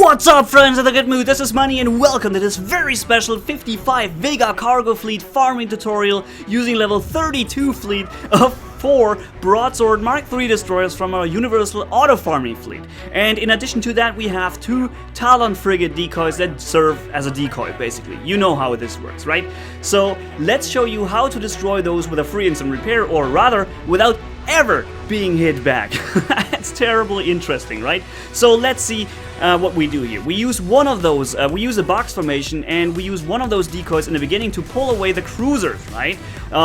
What's up, friends of the good mood? This is Manni and welcome to this very special 55 Vega cargo fleet farming tutorial using level 32 fleet of 4 Broadsword Mark III destroyers from our universal auto farming fleet. And in addition to that, we have 2 Talon Frigate Decoys that serve as a decoy, basically. You know how this works, right? So let's show you how to destroy those with a free instant repair, or rather, without ever being hit back. It's terribly interesting, right? So let's see what we do here. We use one of those, we use a box formation, and we use one of those decoys in the beginning to pull away the cruisers, right?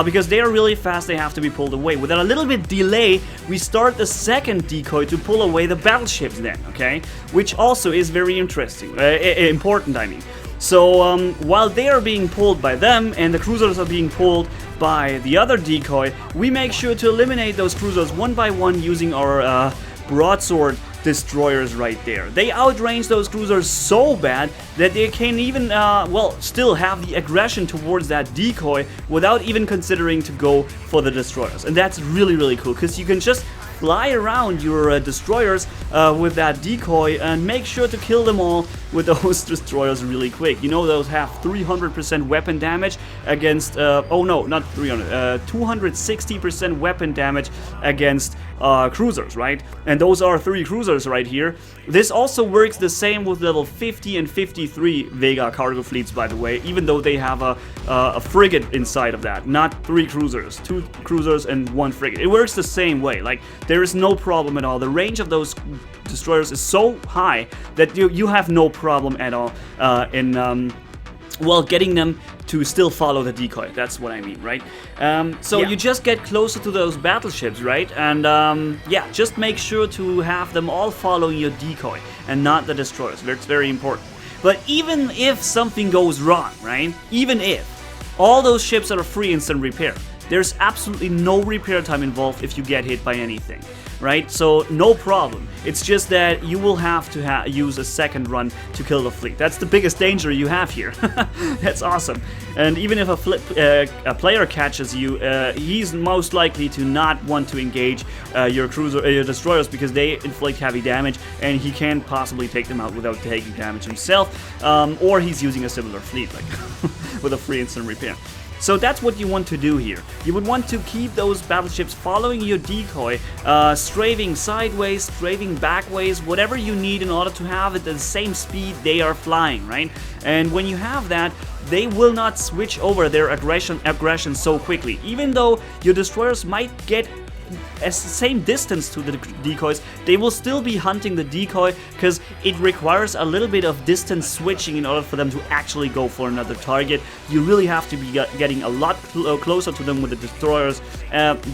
Because they are really fast, they have to be pulled away. With a little bit delay, we start the second decoy to pull away the battleships then, okay? Which also is very interesting, important, I mean. So while they are being pulled by them and the cruisers are being pulled by the other decoy, we make sure to eliminate those cruisers one by one using our broadsword destroyers right there. They outrange those cruisers so bad that they can even, well, still have the aggression towards that decoy without even considering to go for the destroyers. And that's really, really cool, because you can just fly around your destroyers with that decoy and make sure to kill them all with those destroyers really quick. You know, those have 300% weapon damage against, oh no, not 300, 260% weapon damage against cruisers, right? And those are 3 cruisers right here. This also works the same with level 50 and 53 Vega cargo fleets, by the way, even though they have a frigate inside of that, not 3 cruisers, 2 cruisers and 1 frigate. It works the same way, like there is no problem at all. The range of those destroyers is so high that you have no problem at all in well, getting them to still follow the decoy. That's what I mean, right? So you just get closer to those battleships, right? And yeah, just make sure to have them all following your decoy and not the destroyers. That's very important. But even if something goes wrong, right? Even if all those ships are free instant repair, there's absolutely no repair time involved if you get hit by anything, right? So no problem. It's just that you will have to use a second run to kill the fleet. That's the biggest danger you have here. That's awesome. And even if a player catches you, he's most likely to not want to engage your destroyers because they inflict heavy damage, and he can't possibly take them out without taking damage himself, or he's using a similar fleet, like with a free instant repair. So that's what you want to do here. You would want to keep those battleships following your decoy, strafing sideways, strafing backways, whatever you need in order to have it at the same speed they are flying, right? And when you have that, they will not switch over their aggression so quickly. Even though your destroyers might get the same distance to the decoys, they will still be hunting the decoy because it requires a little bit of distance switching in order for them to actually go for another target. You really have to be getting a lot closer to them with the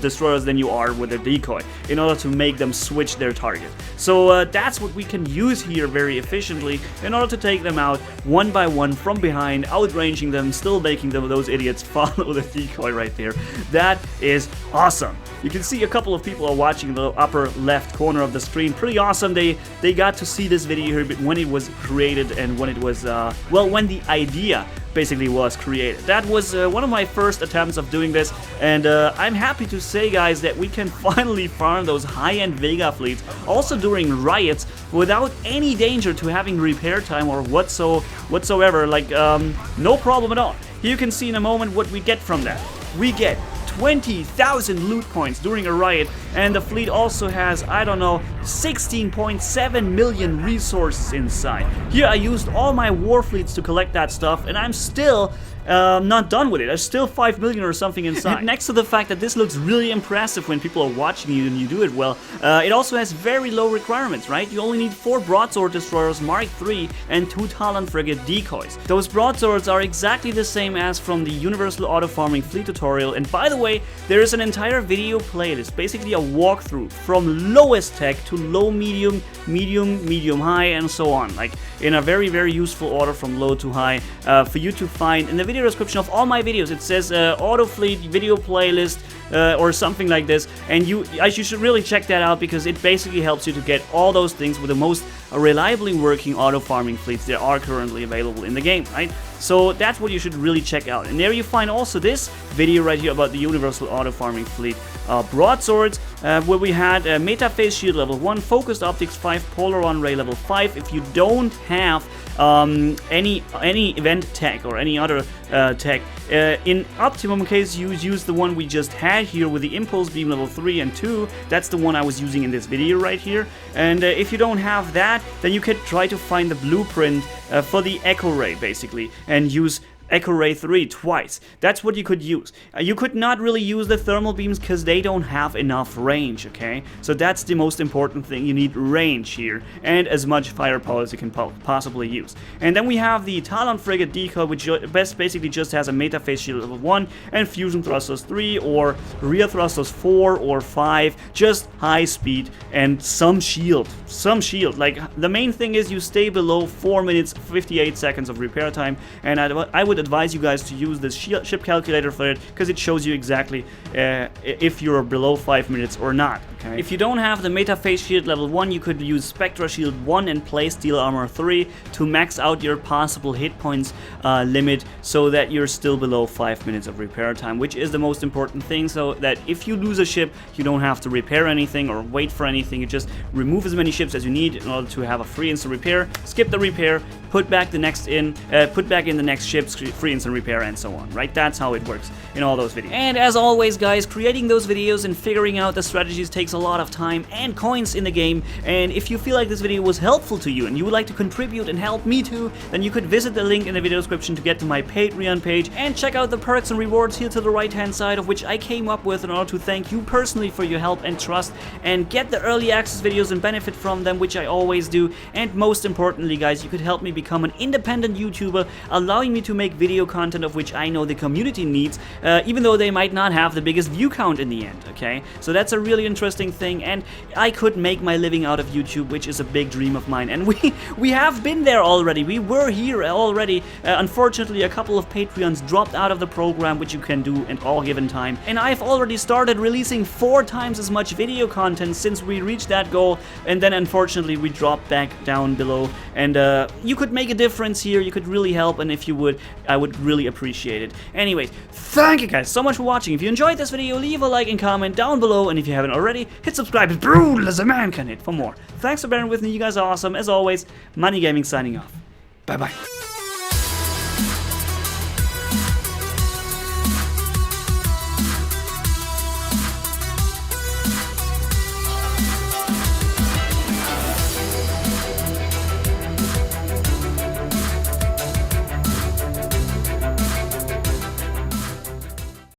destroyers than you are with the decoy in order to make them switch their target. So that's what we can use here very efficiently in order to take them out one by one from behind, outranging them, still making those idiots follow the decoy right there. That is awesome. You can see a couple of people are watching in the upper left corner of the screen. Pretty awesome. They got to see this video here when it was created and when it was, well, when the idea basically was created. That was one of my first attempts of doing this, and I'm happy to say, guys, that we can finally farm those high-end Vega fleets also during riots without any danger to having repair time or whatsoever. Like, no problem at all. Here you can see in a moment what we get from that. We get 20,000 loot points during a riot, and the fleet also has, I don't know, 16.7 million resources inside. Here I used all my war fleets to collect that stuff, and I'm still not done with it. There's still 5 million or something inside. Next to the fact that this looks really impressive when people are watching you and you do it well, it also has very low requirements, right? You only need 4 broadsword destroyers Mark III and 2 Talon Frigate Decoys. Those broadswords are exactly the same as from the Universal Auto Farming Fleet tutorial, and by the way, there is an entire video playlist, basically a walkthrough from lowest tech to low, medium, medium high, and so on, like in a very, very useful order from low to high for you to find in the video description of all my videos. It says auto fleet video playlist or something like this, and you should really check that out because it basically helps you to get all those things with the most reliably working auto farming fleets that are currently available in the game, right? So that's what you should really check out. And there you find also this video right here about the Universal Auto Farming Fleet Broadswords, where we had Meta Phase Shield level 1, Focused Optics 5, Polaron Ray level 5. If you don't have any event tech or any other tech, in optimum case you use the one we just had here with the Impulse Beam level 3 and 2. That's the one I was using in this video right here. And if you don't have that, then you could try to find the blueprint for the Echo Ray basically and use Echo Ray 3 twice. That's what you could use. You could not really use the thermal beams because they don't have enough range, okay? So that's the most important thing. You need range here and as much firepower as you can possibly use. And then we have the Talon Frigate Decoy, which basically just has a Meta Phase Shield level 1 and Fusion Thrusters 3 or Rear Thrusters 4 or 5. Just high speed and some shield. Like, the main thing is you stay below 4 minutes 58 seconds of repair time, and I would advise you guys to use this ship calculator for it because it shows you exactly if you're below 5 minutes or not. Okay? If you don't have the Meta Phase Shield level 1, you could use Spectra Shield 1 and Play Steel Armor 3 to max out your possible hit points limit so that you're still below 5 minutes of repair time, which is the most important thing, so that if you lose a ship, you don't have to repair anything or wait for anything. You just remove as many ships as you need in order to have a free instant repair, skip the repair, put back in the next ship, free instant repair, and so on, right? That's how it works in all those videos. And as always, guys, creating those videos and figuring out the strategies takes a lot of time and coins in the game, and if you feel like this video was helpful to you and you would like to contribute and help me too, then you could visit the link in the video description to get to my Patreon page and check out the perks and rewards here to the right hand side, of which I came up with in order to thank you personally for your help and trust, and get the early access videos and benefit from them, which I always do. And most importantly, guys, you could help me become an independent YouTuber, allowing me to make video content of which I know the community needs, even though they might not have the biggest view count in the end, okay? So that's a really interesting thing, and I could make my living out of YouTube, which is a big dream of mine, and we have been there already. We were here already. Unfortunately, a couple of Patreons dropped out of the program, which you can do at all given time, and I've already started releasing 4 times as much video content since we reached that goal, and then unfortunately we dropped back down below, and you could make a difference here. You could really help, and if you would, I would really appreciate it. Anyways, thank you guys so much for watching. If you enjoyed this video, leave a like and comment down below, and if you haven't already, hit subscribe as brutal as a man can hit for more. Thanks for bearing with me. You guys are awesome. As always, Manni-Gaming signing off. Bye bye.